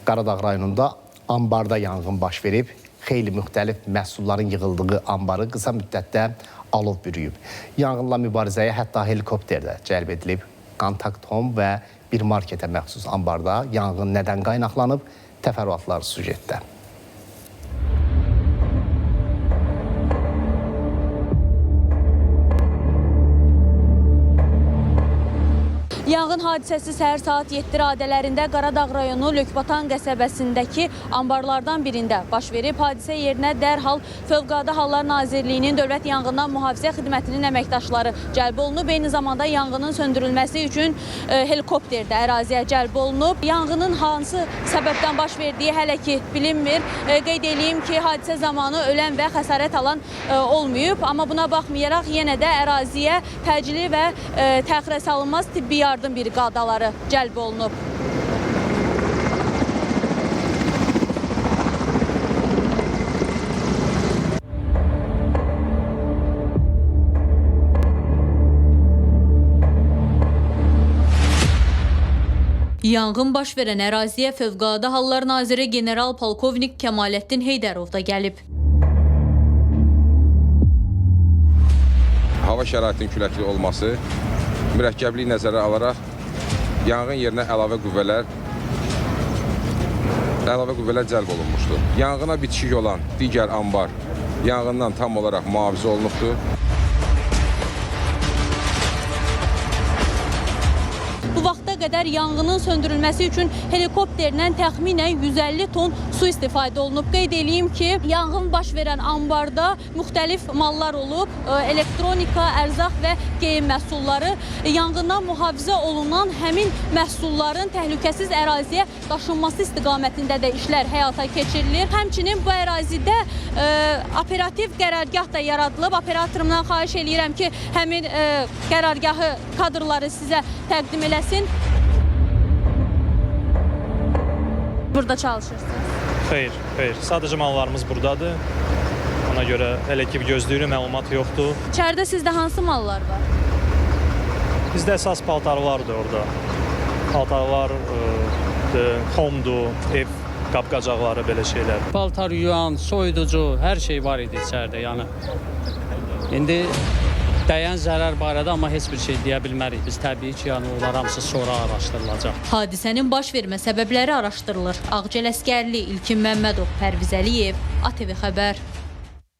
Qaradağ rayonunda ambarda yanğın baş verib. Xeyli müxtəlif məhsulların yığıldığı ambarı qısa müddətdə alov bürüyüb. Yanğınla mübarizəyə hətta helikopter də cəlb edilib. Kontakt Home və bir marketə məxsus ambarda yanğın nədən qaynaqlanıb? Təfərrüatlar süjetdə. Yanğın hadisəsi səhər saat 7 radələrində Qaradağ rayonu Lökbatan qəsəbəsindəki ambarlardan birində baş verib. Hadisə yerinə dərhal Fövqəladə Hallar Nazirliyinin Dövlət Yanğından Mühafizə Xidmətinin əməkdaşları cəlb olunub. Eyni zamanda yanğının söndürülməsi üçün helikopter də əraziyə cəlb olunub. Yanğının hansı səbəbdən baş verdiyi hələ ki bilinmir. Qeyd edeyim ki, hadisə zamanı ölən və xəsarət alan olmayıb. Amma buna baxmayaraq yenə də əraziyə təcili və təxirə salınmaz tibbi yardım briqadaları cəlb olunub. Yanğın baş verən əraziyə Fövqəladə Hallar Naziri General Polkovnik Kəmaləddin Heydərov da gəlib. Hava şəraitinin küləkli olması, mürəkkəbliyi nəzərə alaraq yanğın yerinə əlavə qüvvələr cəlb olunmuşdur. Yanğına bitişik olan digər ambar yanğından tam olaraq mühafizə olunubdur. Bu vaxta qədər yanğının söndürülməsi üçün helikopterlə təxminən 150 ton su istifadə olunub. Qeyd edeyim ki, yanğın baş verən ambarda müxtəlif mallar olub, elektronika, ərzaq və geyim məhsulları. Yanğından mühafizə olunan həmin məhsulların təhlükəsiz əraziyə daşınması istiqamətində də işlər həyata keçirilir. Həmçinin bu ərazidə operativ qərargah da yaradılıb. Operatorumdan xahiş edirəm ki, həmin qərargahı kadrları sizə təqdim eləsin. Burada çalışırsınız? Xeyr. Sadəcə mallarımız buradadır. Ona görə hələ ki gözləyirik, məlumat yoxdur. İçəridə sizdə hansı mallar var? Bizdə əsas paltarlardır orada. Paltarlar, homdur, ev qapqacaqları, belə şeylər. Paltar yuyan, soyuducu, hər şey var idi içəridə. Yəni indi dəyən zərər barədə amma heç bir şey deyə bilmərik. Biz təbii ki, yəni onlar hamısı sonra araşdırılacaq. Hadisənin baş vermə səbəbləri araşdırılır. Ağcəl Əskərli, İlkin Məmmədov, Pərviz Əliyev, ATV Xəbər.